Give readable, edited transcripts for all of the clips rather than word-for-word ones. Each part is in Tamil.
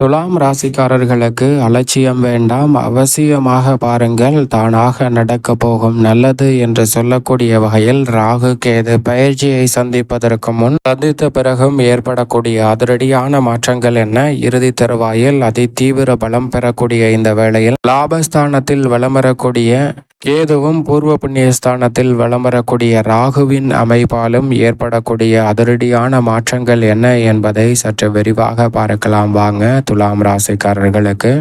துலாம் ராசிக்காரர்களுக்கு அலட்சியம் வேண்டாம், அவசியமாக பாருங்கள். தானாக நடக்க போகும் நல்லது என்று சொல்லக்கூடிய வகையில் ராகு கேது பயிற்சியை சந்திப்பதற்கு முன் சந்தித்த பிறகும் ஏற்படக்கூடிய அதிரடியான மாற்றங்கள் என்ன? இறுதி தருவாயில் அதி தீவிர பலம் பெறக்கூடிய இந்த வேளையில் லாபஸ்தானத்தில் வலம் வரக்கூடிய கேதுவும் பூர்வ புண்ணியஸ்தானத்தில் வலம் வரக்கூடிய ராகுவின் அமைப்பாலும் ஏற்படக்கூடிய அதிரடியான மாற்றங்கள் என்ன என்பதை சற்று விரிவாக பார்க்கலாம் வாங்க. துலாம் ராசிக்காரர்களுக்கு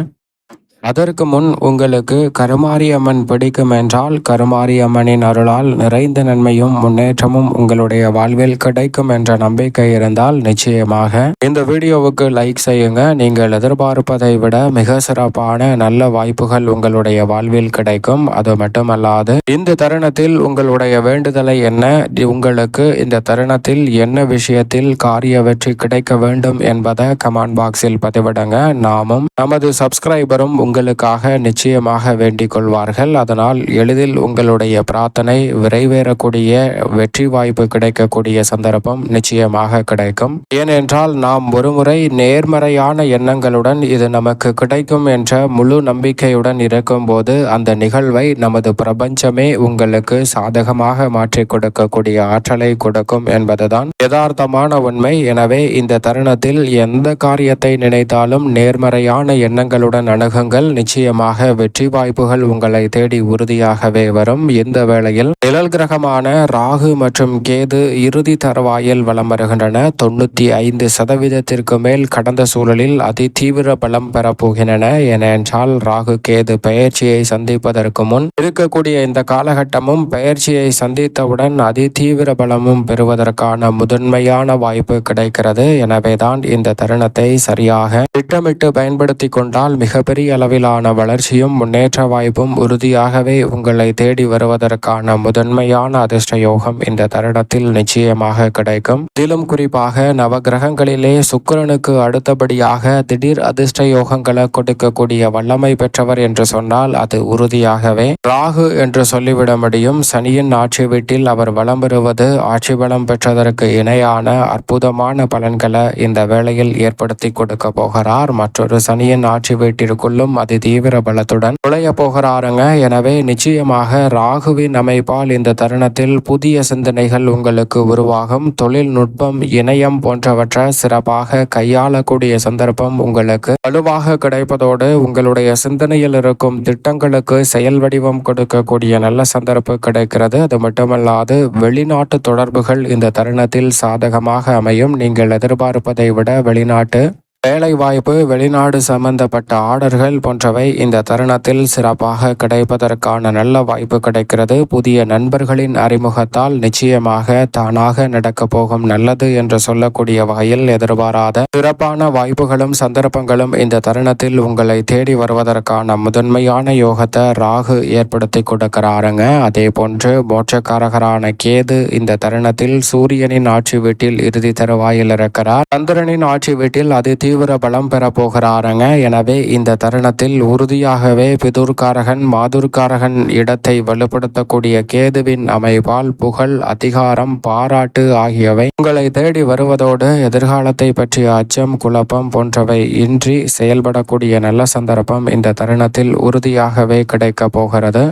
அதற்கு முன் உங்களுக்கு கருமாரி அம்மன் பிடிக்கும் என்றால் கருமாரி அம்மனின் அருளால் நிறைந்த நன்மையும் முன்னேற்றமும் உங்களுடைய வாழ்வில் கிடைக்கும் என்ற நம்பிக்கை இருந்தால் நிச்சயமாக இந்த வீடியோவுக்கு லைக் செய்யுங்க. நீங்கள் எதிர்பார்ப்பதை விட மிக சிறப்பான நல்ல வாய்ப்புகள் உங்களுடைய வாழ்வில் கிடைக்கும். அது மட்டுமல்லாது இந்த தருணத்தில் உங்களுடைய வேண்டுதலை என்ன, உங்களுக்கு இந்த தருணத்தில் என்ன விஷயத்தில் காரிய வெற்றி கிடைக்க வேண்டும் என்பதை கமெண்ட் பாக்ஸில் பதிவிடுங்க. நாமும் நமது சப்ஸ்கிரைபரும் உங்களுக்காக நிச்சயமாக வேண்டிக் கொள்வார்கள். அதனால் எளிதில் உங்களுடைய பிரார்த்தனை விரைவேறக்கூடிய வெற்றி வாய்ப்பு கிடைக்கக்கூடிய சந்தர்ப்பம் நிச்சயமாக கிடைக்கும். ஏனென்றால் நாம் ஒருமுறை நேர்மறையான எண்ணங்களுடன் இது நமக்கு கிடைக்கும் என்ற முழு நம்பிக்கையுடன் இருக்கும்போது அந்த நிகழ்வை நமது பிரபஞ்சமே உங்களுக்கு சாதகமாக மாற்றி கொடுக்கக்கூடிய ஆற்றலை கொடுக்கும் என்பதுதான் யதார்த்தமான உண்மை. எனவே இந்த தருணத்தில் எந்த காரியத்தை நினைத்தாலும் நேர்மறையான எண்ணங்களுடன் அணுகுங்கள். நிச்சயமாக வெற்றி வாய்ப்புகள் உங்களை தேடி உறுதியாகவே வரும். இந்த வேளையில் நிழல் கிரகமான ராகு மற்றும் கேது இறுதி தருவாயில் வலம் வருகின்றன. 95% மேல் கடந்த சூழலில் அதி தீவிர பலம் பெறப்போகின்றன. ஏனென்றால் ராகு கேது பெயர்ச்சியை சந்திப்பதற்கு முன் இருக்கக்கூடிய இந்த காலகட்டமும் பெயர்ச்சியை சந்தித்தவுடன் அதி தீவிர பலமும் பெறுவதற்கான முதன்மையான வாய்ப்பு கிடைக்கிறது. எனவேதான் இந்த தருணத்தை சரியாக திட்டமிட்டு பயன்படுத்தி கொண்டால் மிகப்பெரிய அளவிலான வளர்ச்சியும் முன்னேற்ற வாய்ப்பும் உறுதியாகவே உங்களை தேடி வருவதற்கான முதன்மையான அதிர்ஷ்ட யோகம் இந்த தருணத்தில் நிச்சயமாக கிடைக்கும். இதிலும் குறிப்பாக நவகிரகங்களிலே சுக்கிரனுக்கு அடுத்தபடியாக திடீர் அதிர்ஷ்ட யோகங்களை கொடுக்கக்கூடிய வல்லமை பெற்றவர் என்று சொன்னால் அது உறுதியாகவே ராகு என்று சொல்லிவிட முடியும். சனியின் ஆட்சி வீட்டில் அவர் வலம் பெறுவது ஆட்சி பலம் பெற்றதற்கு இணையான அற்புதமான பலன்களை இந்த வேளையில் ஏற்படுத்தி கொடுக்க போகிறார். மற்றொரு சனியின் ஆட்சி வீட்டிற்குள்ளும் அதி தீவிர பலத்துடன் நுழைய போகிறாருங்க. எனவே நிச்சயமாக ராகுவின் அமைப்பால் இந்த தருணத்தில் புதிய சிந்தனைகள் உங்களுக்கு உருவாகும். தொழில்நுட்பம், இணையம் போன்றவற்றை சிறப்பாக கையாளக்கூடிய சந்தர்ப்பம் உங்களுக்கு வலுவாக கிடைப்பதோடு உங்களுடைய சிந்தனையில் இருக்கும் திட்டங்களுக்கு செயல் வடிவம் கொடுக்கக்கூடிய நல்ல சந்தர்ப்பம் கிடைக்கிறது. அது மட்டுமல்லாது வெளிநாட்டு தொடர்புகள் இந்த தருணத்தில் சாதகமாக அமையும். நீங்கள் எதிர்பார்ப்பதை விட வெளிநாட்டு வேலை வாய்ப்பு, வெளிநாடு சம்பந்தப்பட்ட ஆர்டர்கள் போன்றவை இந்த தருணத்தில் சிறப்பாக கிடைப்பதற்கான நல்ல வாய்ப்பு கிடைக்கிறது. புதிய நண்பர்களின் அறிமுகத்தால் நிச்சயமாக தானாக நடக்க போகும் நல்லது என்று சொல்லக்கூடிய வகையில் எதிர்பாராத சிறப்பான வாய்ப்புகளும் சந்தர்ப்பங்களும் இந்த தருணத்தில் உங்களை தேடி வருவதற்கான முதன்மையான யோகத்தை ராகு ஏற்படுத்தி கொடுக்கிறாருங்க. அதே போன்று மோட்சக்காரகரான கேது இந்த தருணத்தில் சூரியனின் ஆட்சி வீட்டில் இறுதி தருவாயில் இருக்கிறார். சந்திரனின் ஆட்சி வீட்டில் அதி தீவிர பலம் பெற போகிறாருங்க. எனவே இந்த தருணத்தில் உறுதியாகவே பிதுர்காரகன் மாதுர்காரகன் இடத்தை வலுப்படுத்தக்கூடிய கேதுவின் அமைப்பால் புகழ், அதிகாரம், பாராட்டு ஆகியவை உங்களை தேடி வருவதோடு எதிர்காலத்தை பற்றிய அச்சம், குழப்பம் போன்றவை இன்றி செயல்படக்கூடிய நல்ல சந்தர்ப்பம் இந்த தருணத்தில் உறுதியாகவே கிடைக்க போகிறது.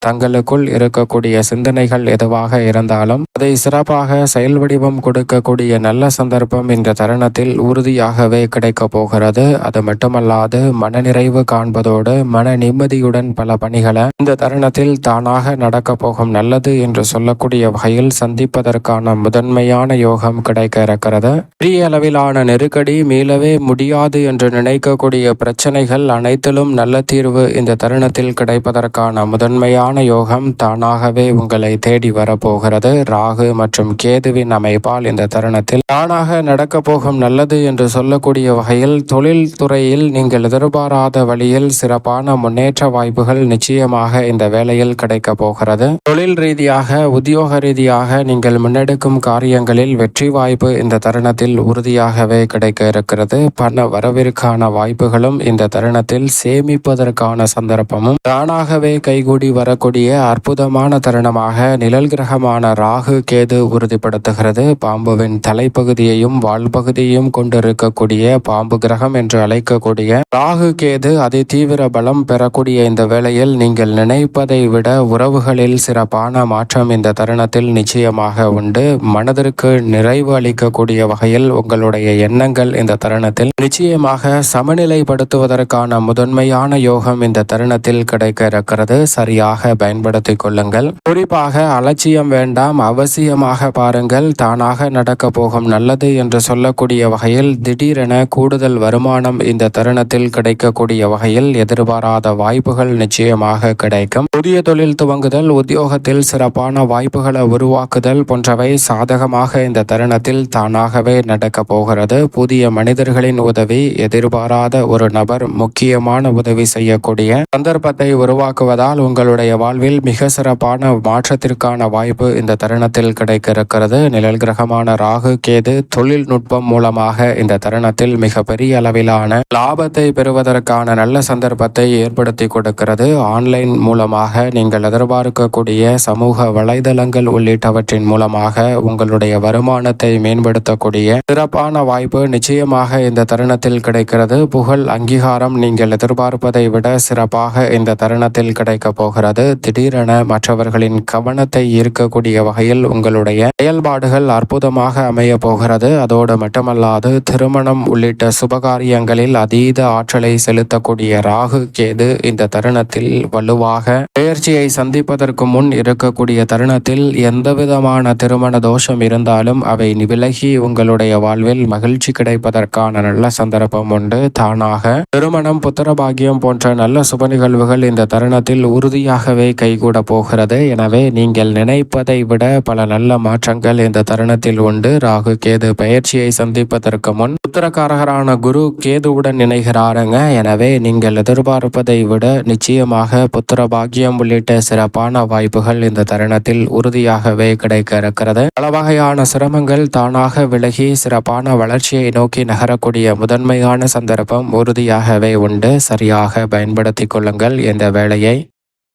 தங்களுக்குள் இருக்கக்கூடிய சிந்தனைகள் எதுவாக இருந்தாலும் அதை சிறப்பாக செயல் வடிவம் கொடுக்கக்கூடிய நல்ல சந்தர்ப்பம் இந்த தருணத்தில் உறுதியாகவே கிடைக்க போகிறது. அது மட்டுமல்லாது மனநிறைவு காண்பதோடு மன நிம்மதியுடன் பல பணிகளை இந்த தருணத்தில் தானாக நடக்க போகும் நல்லது என்று சொல்லக்கூடிய வகையில் சந்திப்பதற்கான முதன்மையான யோகம் கிடைக்க இருக்கிறது. பெரிய அளவிலான நெருக்கடி, மீளவே முடியாது என்று நினைக்கக்கூடிய பிரச்சனைகள் அனைத்திலும் நல்ல தீர்வு இந்த தருணத்தில் கிடைப்பதற்கான முதன்மையான யோகம் தானாகவே உங்களை தேடி வரப்போகிறது. ராகு மற்றும் கேதுவின் அமைப்பால் இந்த தருணத்தில் தானாக நடக்க போகும் நல்லது என்று சொல்லக்கூடிய வகையில் தொழில் துறையில் நீங்கள் எதிர்பாராத வழியில் சிறப்பான முன்னேற்ற வாய்ப்புகள் நிச்சயமாக இந்த வேளையில் கிடைக்க போகிறது. தொழில் ரீதியாக, உத்தியோக ரீதியாக நீங்கள் முன்னெடுக்கும் காரியங்களில் வெற்றி வாய்ப்பு இந்த தருணத்தில் உறுதியாகவே கிடைக்க இருக்கிறது. பண வரவிற்கான வாய்ப்புகளும் இந்த தருணத்தில் சேமிப்பதற்கான சந்தர்ப்பமும் தானாகவே கைகூடி வர பெறக்கூடிய அற்புதமான தருணமாக நிழல் கிரகமான ராகு கேது உறுதிப்படுத்துகிறது. பாம்புவின் தலைப்பகுதியையும் வால்பகுதியையும் கொண்டிருக்கக்கூடிய பாம்பு கிரகம் என்று அழைக்கக்கூடிய ராகு கேது அதி தீவிர பலம் பெறக்கூடிய இந்த வேளையில் நீங்கள் நினைப்பதை விட உறவுகளில் சிறப்பான மாற்றம் இந்த தருணத்தில் நிச்சயமாக உண்டு. மனதிற்கு நிறைவு அளிக்கக்கூடிய வகையில் உங்களுடைய எண்ணங்கள் இந்த தருணத்தில் நிச்சயமாக சமநிலைப்படுத்துவதற்கான முதன்மையான யோகம் இந்த தருணத்தில் கிடைக்க இருக்கிறது. சரியாக பயன்படுத்திக் கொள்ளுங்கள். குறிப்பாக அலட்சியம் வேண்டாம், அவசியமாக பாருங்கள். தானாக நடக்க போகும் நல்லது என்று சொல்லக்கூடிய வகையில் திடீரென கூடுதல் வருமானம் இந்த தருணத்தில் கிடைக்கக்கூடிய வகையில் எதிர்பாராத வாய்ப்புகள் நிச்சயமாக கிடைக்கும். புதிய தொழில் துவங்குதல், உத்தியோகத்தில் சிறப்பான வாய்ப்புகளை உருவாக்குதல் போன்றவை சாதகமாக இந்த தருணத்தில் தானாகவே நடக்க போகிறது. புதிய மனிதர்களின் உதவி, எதிர்பாராத ஒரு நபர் முக்கியமான உதவி செய்யக்கூடிய சந்தர்ப்பத்தை உருவாக்குவதால் உங்களுடைய வாழ்வில் மிக சிறப்பான மாற்றத்திற்கான வாய்ப்பு இந்த தருணத்தில் கிடைக்க இருக்கிறது. நிழல் கிரகமான ராகு கேது தொழில்நுட்பம் மூலமாக இந்த தருணத்தில் மிக பெரிய அளவிலான லாபத்தை பெறுவதற்கான நல்ல சந்தர்ப்பத்தை ஏற்படுத்தி கொடுக்கிறது. ஆன்லைன் மூலமாக நீங்கள் எதிர்பார்க்கக்கூடிய சமூக வலைதளங்கள் உள்ளிட்டவற்றின் மூலமாக உங்களுடைய வருமானத்தை மேம்படுத்தக்கூடிய சிறப்பான வாய்ப்பு நிச்சயமாக இந்த தருணத்தில் கிடைக்கிறது. புகழ், அங்கீகாரம் நீங்கள் எதிர்பார்ப்பதை விட சிறப்பாக இந்த தருணத்தில் கிடைக்க போகிறது. திடீரென மற்றவர்களின் கவனத்தை ஈர்க்கக்கூடிய வகையில் உங்களுடைய செயல்பாடுகள் அற்புதமாக அமைய போகிறது. அதோடு மட்டுமல்லாது திருமணம் உள்ளிட்ட சுபகாரியங்களில் அதீத ஆற்றலை செலுத்தக்கூடிய ராகு கேது இந்த தருணத்தில் வலுவாக பெயர்ச்சியை சந்திப்பதற்கு முன் இருக்கக்கூடிய தருணத்தில் எந்தவிதமான திருமண தோஷம் இருந்தாலும் அவை விலகி உங்களுடைய வாழ்வில் மகிழ்ச்சி கிடைப்பதற்கான நல்ல சந்தர்ப்பம் உண்டு. தானாக திருமணம், புத்திரபாகியம் போன்ற நல்ல சுப நிகழ்வுகள் இந்த தருணத்தில் உறுதியாகவே கைகூட போகிறது. எனவே நீங்கள் நினைப்பதை விட பல நல்ல மாற்றங்கள் இந்த தருணத்தில் உண்டு. ராகு கேது பயிற்சியை சந்திப்பதற்கு முன் உத்தரகாரகரான குரு கேதுவுடன் இணைகிறாருங்க. எனவே நீங்கள் எதிர்பார்ப்பதை விட நிச்சயமாக புத்திர பாக்கியம் உள்ளிட்ட சிறப்பான வாய்ப்புகள் இந்த தருணத்தில் உறுதியாகவே கிடைக்க இருக்கிறது. பல வகையான சிரமங்கள் தானாக விலகி சிறப்பான வளர்ச்சியை நோக்கி நகரக்கூடிய முதன்மையான சந்தர்ப்பம் உறுதியாகவே உண்டு. சரியாக பயன்படுத்திக் கொள்ளுங்கள் இந்த வேளையை.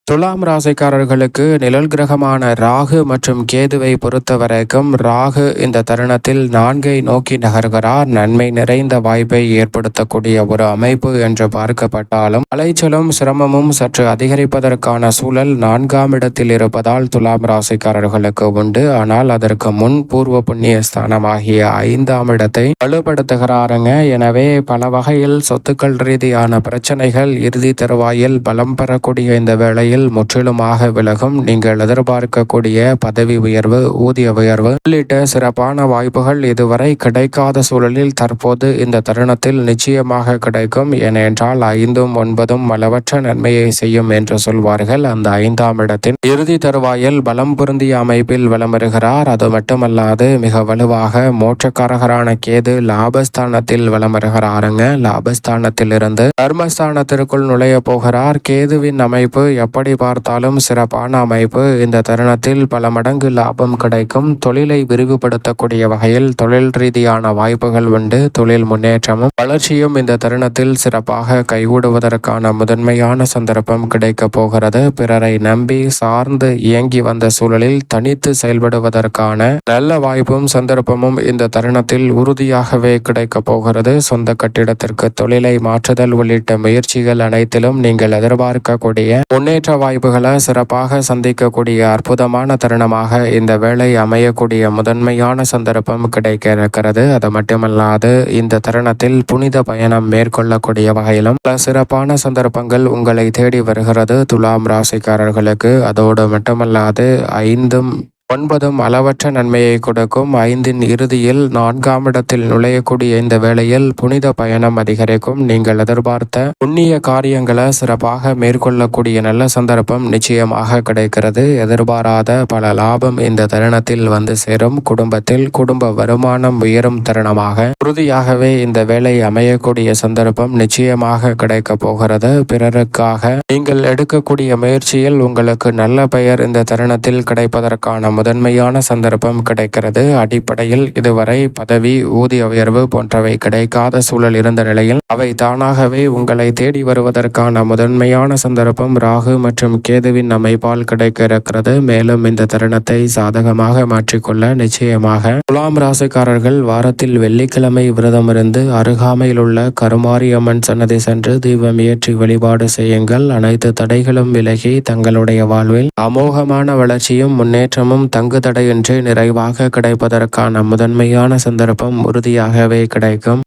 துலாம் ராசிக்காரர்களுக்கு நிழல் கிரகமான ராகு மற்றும் கேதுவை பொறுத்த வரைக்கும் ராகு இந்த தருணத்தில் 4ஐ நோக்கி நகர்கிறார். நன்மை நிறைந்த வாய்ப்பை ஏற்படுத்தக்கூடிய ஒரு அமைப்பு என்று பார்க்கப்பட்டாலும் அலைச்சலும் சிரமமும் சற்று அதிகரிப்பதற்கான சூழல் 4ஆம் இடத்தில் இருப்பதால் துலாம் ராசிக்காரர்களுக்கு உண்டு. ஆனால் அதற்கு முன் பூர்வ புண்ணிய ஸ்தானமாகிய 5ஆம் இடத்தை வலுப்படுத்துகிறாருங்க. எனவே பல வகையில் சொத்துக்கள் ரீதியான பிரச்சனைகள் இறுதி தருவாயில் பலம் பெறக்கூடிய இந்த வேளையில் முற்றிலுமாக விலகும். நீங்கள் எதிர்பார்க்கக்கூடிய பதவி உயர்வு, ஊதிய உயர்வு உள்ளிட்ட சிறப்பான வாய்ப்புகள் இதுவரை கிடைக்காத சூழலில் தற்போது இந்த தருணத்தில் நிச்சயமாக கிடைக்கும். ஏனென்றால் 5ம் 9ம் அளவற்ற நன்மையை செய்யும் என்று சொல்வார்கள். அந்த 5ஆம் இடத்தின் இறுதி தருவாயில் பலம் பொருந்திய அமைப்பில் வலமருகிறார். அது மட்டுமல்லாது மிக வலுவாக மோட்சக்காரகரான கேது லாபஸ்தானத்தில் வலமருகிறாருங்க. லாபஸ்தானத்தில் இருந்து தர்மஸ்தானத்திற்குள் நுழைய போகிறார். கேதுவின் அமைப்பு எப்படி பார்த்தாலும் சிறப்பான அமைப்பு. இந்த தருணத்தில் பல மடங்கு லாபம் கிடைக்கும். தொழிலை விரிவுபடுத்தக்கூடிய வகையில் தொழில் ரீதியான வாய்ப்புகள் உண்டு. தொழில் முன்னேற்றமும் வளர்ச்சியும் இந்த தருணத்தில் சிறப்பாக கைகூடுவதற்கான முதன்மையான சந்தர்ப்பம் கிடைக்க போகிறது. பிறரை நம்பி சார்ந்து இயங்கி வந்த சூழலில் தனித்து செயல்படுவதற்கான நல்ல வாய்ப்பும் சந்தர்ப்பமும் இந்த தருணத்தில் உறுதியாகவே கிடைக்க போகிறது. சொந்த கட்டிடத்திற்கு தொழிலை மாற்றுதல் உள்ளிட்ட முயற்சிகள் அனைத்திலும் நீங்கள் எதிர்பார்க்கக்கூடிய முன்னேற்ற வாய்ப்புகளை சிறப்பாக சந்திக்கக்கூடிய அற்புதமான தருணமாக இந்த வேளை அமையக்கூடிய முதன்மையான சந்தர்ப்பம் கிடைக்க இருக்கிறது. அது மட்டுமல்லாது இந்த தருணத்தில் புனித பயணம் மேற்கொள்ளக்கூடிய வகையிலும் பல சிறப்பான சந்தர்ப்பங்கள் உங்களை தேடி வருகிறது துலாம் ராசிக்காரர்களுக்கு. அதோடு மட்டுமல்லாது 5ம் 9ம் அளவற்ற நன்மையை கொடுக்கும். 5இன் இறுதியில் 4ஆம் இடத்தில் நுழையக்கூடிய இந்த வேளையில் புனித பயணம் அதிகரிக்கும். நீங்கள் எதிர்பார்த்த புண்ணிய காரியங்களை சிறப்பாக மேற்கொள்ளக்கூடிய நல்ல சந்தர்ப்பம் நிச்சயமாக கிடைக்கிறது. எதிர்பாராத பல லாபம் இந்த தருணத்தில் வந்து சேரும். குடும்பத்தில் குடும்ப வருமானம் உயரும் தருணமாக உறுதியாகவே இந்த வேலை அமையக்கூடிய சந்தர்ப்பம் நிச்சயமாக கிடைக்க போகிறது. பிறருக்காக நீங்கள் எடுக்கக்கூடிய முயற்சியில் உங்களுக்கு நல்ல பெயர் இந்த தருணத்தில் கிடைப்பதற்கான முதன்மையான சந்தர்ப்பம் கிடைக்கிறது. அடிப்படையில் இதுவரை பதவி, ஊதிய உயர்வு போன்றவை கிடைக்காத சூழல் இருந்த நிலையில் அவை தானாகவே உங்களை தேடி வருவதற்கான முதன்மையான சந்தர்ப்பம் ராகு மற்றும் கேதுவின் அமைப்பால் கிடைக்க இருக்கிறது. மேலும் இந்த தருணத்தை சாதகமாக மாற்றிக்கொள்ள நிச்சயமாக துலாம் ராசிக்காரர்கள் வாரத்தில் வெள்ளிக்கிழமை விரதமிருந்து அருகாமையில் உள்ள கருமாரி அம்மன் சன்னதி சென்று தீபம் ஏற்றி வழிபாடு செய்யுங்கள். அனைத்து தடைகளும் விலகி தங்களுடைய வாழ்வில் அமோகமான வளர்ச்சியும் முன்னேற்றமும் தங்கு தடையின்றி நிறைவாக கிடைப்பதற்கான முதன்மையான சந்தர்ப்பம் உறுதியாகவே கிடைக்கும்.